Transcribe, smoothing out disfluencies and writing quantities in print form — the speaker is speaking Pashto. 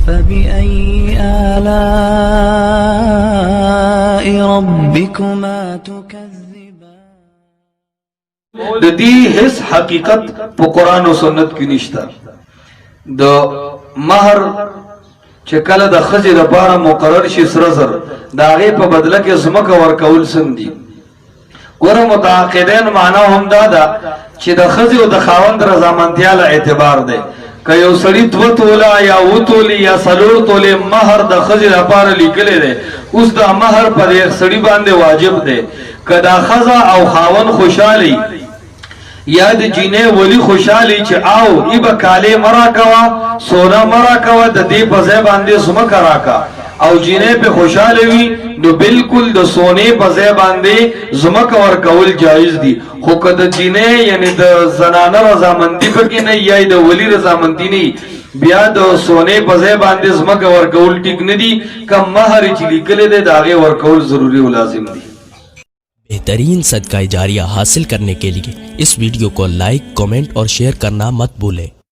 فبأي آلاء ربكما تكذبان د دې هیڅ حقیقت په قران او سنت کې نشته د مہر چې کله د خځې لپاره مقرر شي سره زر دا غي په بدله کې زمکه ورکول سم دي ګوره متعاقدین معنا هم دا ده چې د خځې او د خاوند رضامندیا له اعتبار دی که یو سړی 2 توله یا 2 توله یا 4 توله مہر د خځې لپاره لیکل دی اوس دا مہر پر یو سړی باندې واجب دی که دا خځه او خاوند خوشالي یا د جینې ولی خوشالي چې آو ایبه کاله مرا کوا سونا مرا کوا د دې په ځای باندې زمکه راکا او جینې په خوشاله وي نو بالکل د سونې په ځای باندې زمکه ورکول جایز دي خو که د جینې یعنی د زنانه رضامندي پکې نه یا د ولی رضامندي نه بیا د سونې په ځای باندې زمکه ورکول ټیک نه دي کم مہر چې لیکل دي دا غي ورکول ضروری او لازم دي बेहतरीन सदका जारिया हासिल करने के लिए इस वीडियो को लाइक, कमेंट और शेयर करना मत भूलें।